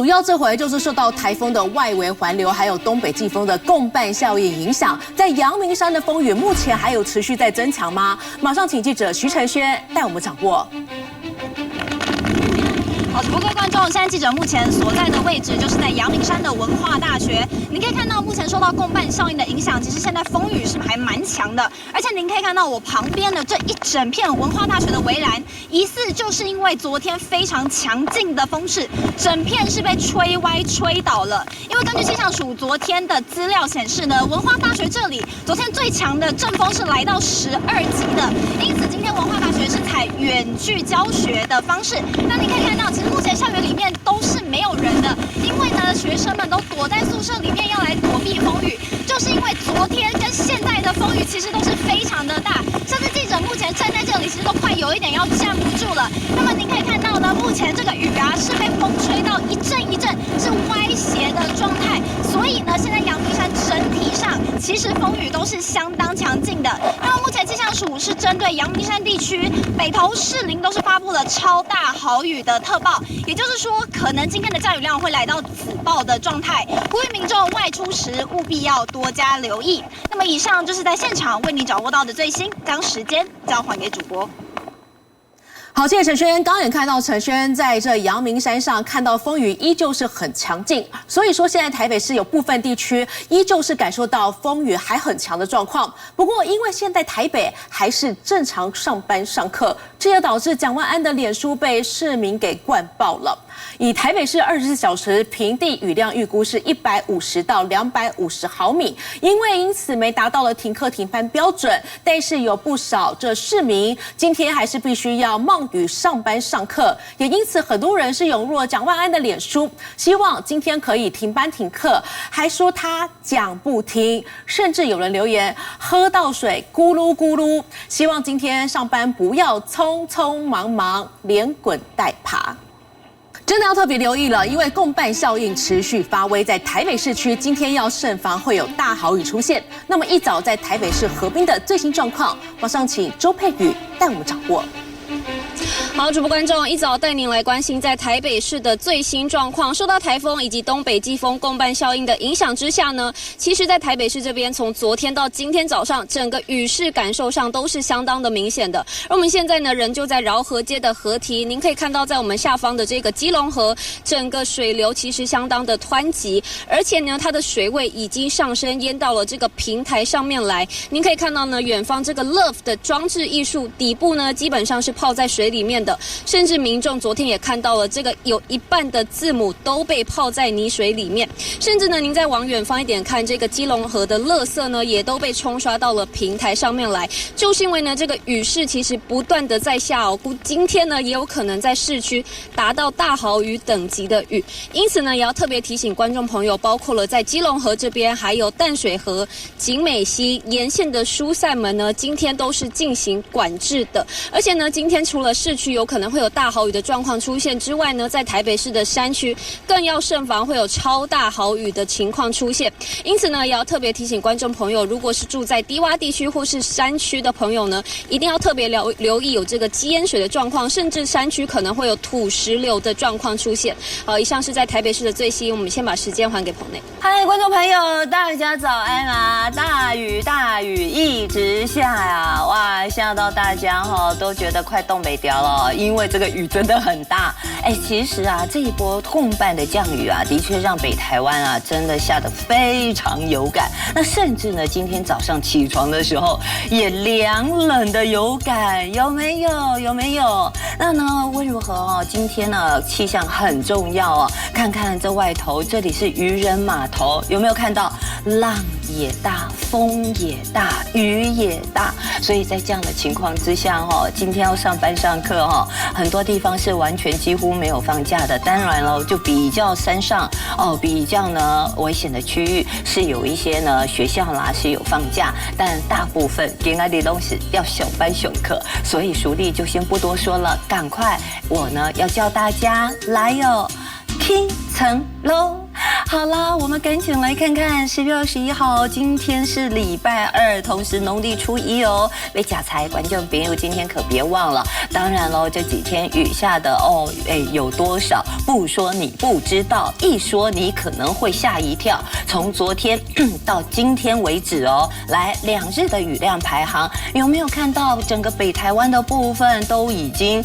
要这回就是受到台风的外围环流，还有东北季风的共伴效应影响，在阳明山的风雨目前还有持续在增强吗？马上请记者徐承轩带我们掌握。 好，直播各位观众，现在记者目前所在的位置就是在阳明山的文化大学。您可以看到，目前受到共伴效应的影响，其实现在风雨是还蛮强的。而且您可以看到我旁边的这一整片文化大学的围栏，疑似就是因为昨天非常强劲的风势，整片是被吹歪、吹倒了。因为根据气象署昨天的资料显示呢，文化大学这里昨天最强的阵风是来到12级的，因此今天文化大学是采远距教学的方式。那您可以看到，其实 目前校园里面都是没有人的，因为呢，学生们都躲在宿舍里面要来躲避风雨。就是因为昨天跟现在的风雨其实都是非常的大，甚至记者目前站在这里，其实都快有一点要站不住了。那么您可以看到呢，目前这个雨啊是被风吹到一阵一阵，是歪斜的状态。所以呢，现在阳明山整体上其实风雨都是相当强劲的。那么目前气象署是针对阳明山地区、北投、士林都是发布了超大豪雨的特报。 也就是说，可能今天的降雨量会来到紫爆的状态，呼吁民众外出时务必要多加留意。那么，以上就是在现场为你掌握到的最新，将时间交还给主播。 好，谢谢承轩。刚刚也看到承轩在这阳明山上看到风雨依旧是很强劲，所以说现在台北市有部分地区依旧是感受到风雨还很强的状况。不过因为现在台北还是正常上班上课，这也导致蒋万安的脸书被市民给灌爆了。 以台北市24小时平地雨量预估是150到250毫米，因此没达到了停课停班标准，但是有不少这市民今天还是必须要冒雨上班上课，也因此很多人是涌入了蒋万安的脸书，希望今天可以停班停课，还说他讲不听，甚至有人留言喝到水咕噜咕噜，希望今天上班不要匆匆忙忙连滚带爬。 真的要特别留意了，因为共伴效应持续发威，在台北市区今天要慎防会有大豪雨出现。那么一早在台北市河滨的最新状况，马上请周佩宇带我们掌握。 好，主播观众，一早带您来关心在台北市的最新状况。受到台风以及东北季风共伴效应的影响之下呢，其实，在台北市这边，从昨天到今天早上，整个雨势感受上都是相当的明显的。而我们现在呢，仍旧在饶河街的河堤，您可以看到，在我们下方的这个基隆河，整个水流其实相当的湍急，而且呢，它的水位已经上升，淹到了这个平台上面来。您可以看到呢，远方这个 Love 的装置艺术底部呢，基本上是泡在水里面的。 甚至民众昨天也看到了，这个有一半的字母都被泡在泥水里面。甚至呢，您再往远方一点看，这个基隆河的垃圾呢，也都被冲刷到了平台上面来。就是因为呢，这个雨势其实不断的在下哦，估今天呢也有可能在市区达到大豪雨等级的雨。因此呢，也要特别提醒观众朋友，包括了在基隆河这边，还有淡水河、景美溪沿线的疏散门呢，今天都是进行管制的。而且呢，今天除了市区有可能会有大豪雨的状况出现之外呢，在台北市的山区更要慎防会有超大豪雨的情况出现。因此呢，也要特别提醒观众朋友，如果是住在低洼地区或是山区的朋友呢，一定要特别留意有这个积淹水的状况，甚至山区可能会有土石流的状况出现。好，以上是在台北市的最新，我们先把时间还给棚内。嗨，观众朋友，大家早安啊！大雨一直下呀，哇，下到大家都觉得快冻没掉了，因为这个雨真的很大。其实啊，这一波共伴的降雨啊，的确让北台湾啊真的下得非常有感。那甚至呢，今天早上起床的时候也凉冷的有感，有没有？有没有？那呢，无论如何今天呢气象很重要哦。看看这外头，这里是渔人码头，有没有看到浪也大，风也大，雨也大？所以在这样的情况之下今天要上班上课很多地方是完全几乎没有放假的。当然了，就比较山上比较呢危险的区域是有一些呢学校啦是有放假，但大部分今天的东西要上班上课，所以淑丽就先不多说了，赶快我呢要叫大家来听层楼。好啦，我们赶紧来看看10月21号，今天是礼拜2，同时农历初1哦。为假财观众朋友，今天可别忘了。当然喽，这几天雨下的有多少？不说你不知道，一说你可能会吓一跳。从昨天到今天为止哦，来2日的雨量排行，有没有看到整个北台湾的部分都已经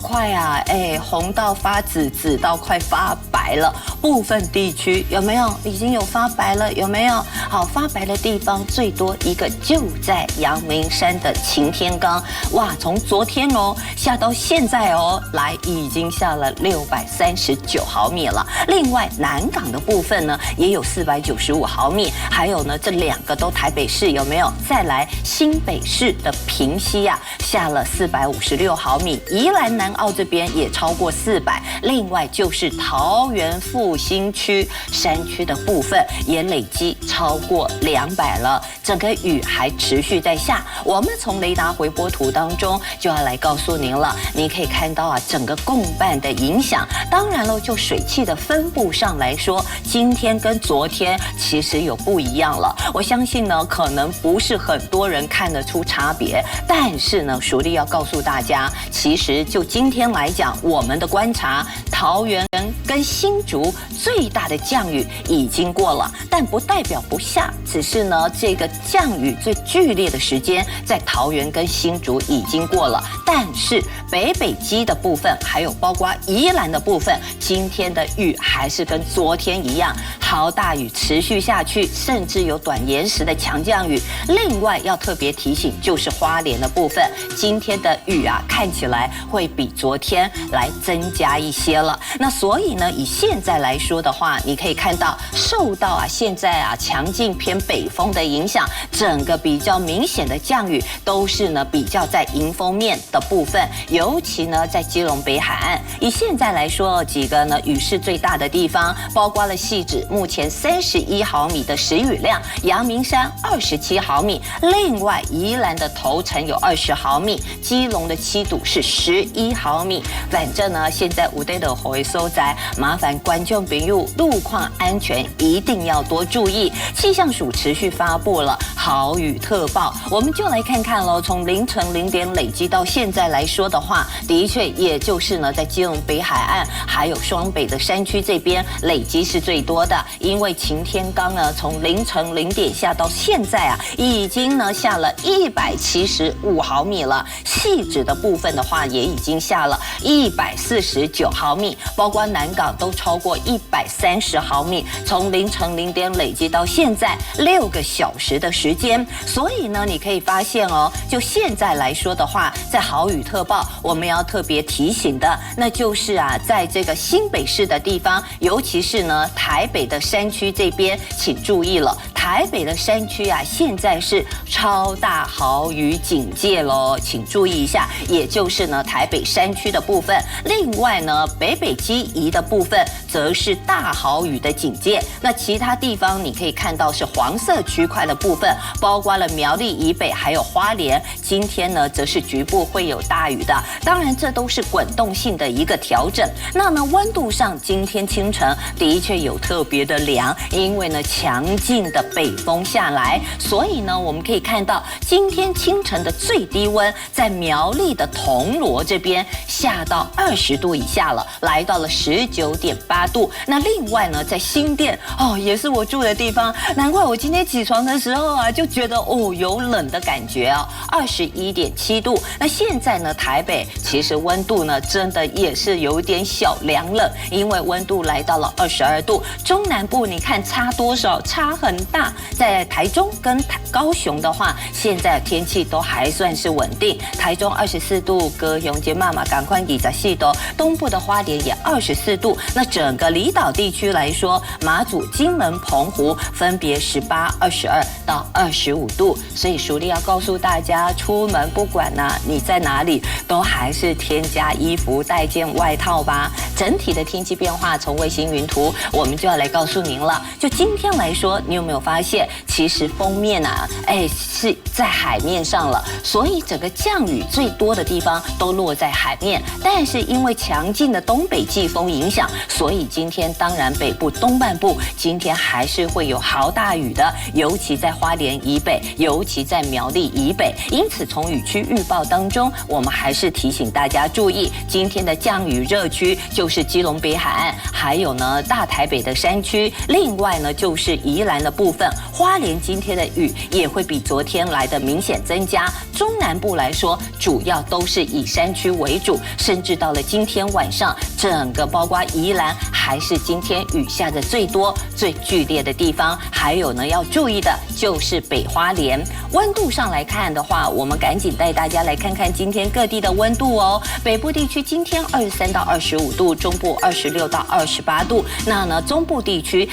快红到发紫，紫到快发白了。部分地区有没有已经有发白了？有没有？好，发白的地方最多一个就在阳明山的擎天岗，哇，从昨天下到现在来已经下了639毫米了。另外南港的部分呢也有495毫米，还有呢这2个都台北市有没有？再来新北市的平溪下了456毫米，宜兰南澳这边也超过400，另外就是桃园复兴区山区的部分也累积超过200了，整个雨还持续在下。我们从雷达回波图当中就要来告诉您了，你可以看到整个共伴的影响。当然了，就水汽的分布上来说，今天跟昨天其实有不一样了。我相信呢，可能不是很多人看得出差别，但是呢，淑丽要告诉大家，其实就今天来讲，我们的观察，桃园跟新竹最大的降雨已经过了，但不代表不下，只是呢，这个降雨最剧烈的时间在桃园跟新竹已经过了，但是北基的部分，还有包括宜兰的部分，今天的雨还是跟昨天一样，豪大雨持续下去，甚至有短延时的强降雨。另外要特别提醒，就是花莲的部分，今天的雨看起来会比昨天来增加一些了。那所以呢，以现在来说的话，你可以看到受到现在强劲偏北风的影响，整个比较明显的降雨都是呢比较在迎风面的部分，尤其呢在基隆北海岸。以现在来说，几个呢雨势最大的地方，包括了汐止目前31毫米的时雨量，阳明山27毫米，另外宜兰的头城有20毫米，基隆的七堵是11毫米。反正呢，现在有在落雨的所在，麻烦观众朋友路况安全一定要多注意。气象署持续发布了豪雨特报，我们就来看看喽。从凌晨0点累积到现在来说的话，的确也就是呢，在基隆北海岸还有双北的山区这边累积是最多的，因为擎天岗呢从凌晨0点下到现在已经呢下了175毫米了，汐止的部分的话也已经下了149毫米，包括南港都超过130毫米，从凌晨0点累积到现在6个小时的时间。所以呢，你可以发现就现在来说的话，在豪雨特报我们要特别提醒的，那就是在这个新北市的地方，尤其是呢台北的山区这边，请注意了，台北的山区现在是超大豪雨警戒咯，请注意一下，也就是呢台北山区的部分。另外呢，北基宜的部分则是大豪雨的警戒。那其他地方你可以看到是黄色区块的部分，包括了苗栗以北还有花莲，今天呢则是局部会有大雨的。当然这都是滚动性的一个调整。那么温度上，今天清晨的确有特别的凉，因为呢强劲的北风下来，所以呢我们可以看到今天清晨的最低温在苗栗的铜锣这边下到20度以下了，来到了19.8度。那另外呢，在新店也是我住的地方，难怪我今天起床的时候就觉得有冷的感觉21.7度。那现在呢，台北其实温度呢真的也是有点小凉冷，因为温度来到了22度。中南部你看差多少？差很大。在台中跟高雄的话，现在天气都还算是稳定。台中24度，高雄节妈妈赶快24度，东部的花莲也24度。那整个离岛地区来说，马祖、金门、澎湖分别18、22到25度。所以淑丽要告诉大家，出门不管你在哪里，都还是添加衣服，带件外套吧。整体的天气变化，从卫星云图我们就要来告诉您了。就今天来说，你有没有发发现，其实锋面啊，是在海面上了，所以整个降雨最多的地方都落在海面。但是因为强劲的东北季风影响，所以今天当然北部东半部今天还是会有豪大雨的，尤其在花莲以北，尤其在苗栗以北。因此从雨区预报当中，我们还是提醒大家注意，今天的降雨热区就是基隆北海岸，还有呢大台北的山区，另外呢就是宜兰的部分。花莲今天的雨也会比昨天来的明显增加。中南部来说，主要都是以山区为主，甚至到了今天晚上，整个包括宜兰还是今天雨下的最多、最剧烈的地方。还有呢，要注意的就是北花莲。温度上来看的话，我们赶紧带大家来看看今天各地的温度哦。北部地区今天23到25度，中部26到28度。那呢，中部地区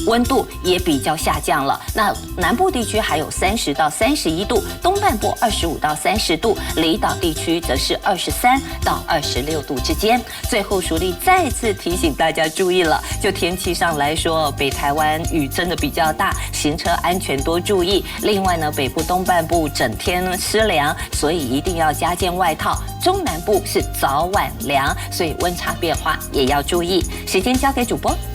温度也比较下降了。那南部地区还有30到31度，东半部25到30度，离岛地区则是23到26度之间。最后，淑丽再次提醒大家注意了，就天气上来说，北台湾雨真的比较大，行车安全多注意。另外呢，北部东半部整天湿凉，所以一定要加件外套。中南部是早晚凉，所以温差变化也要注意。时间交给主播。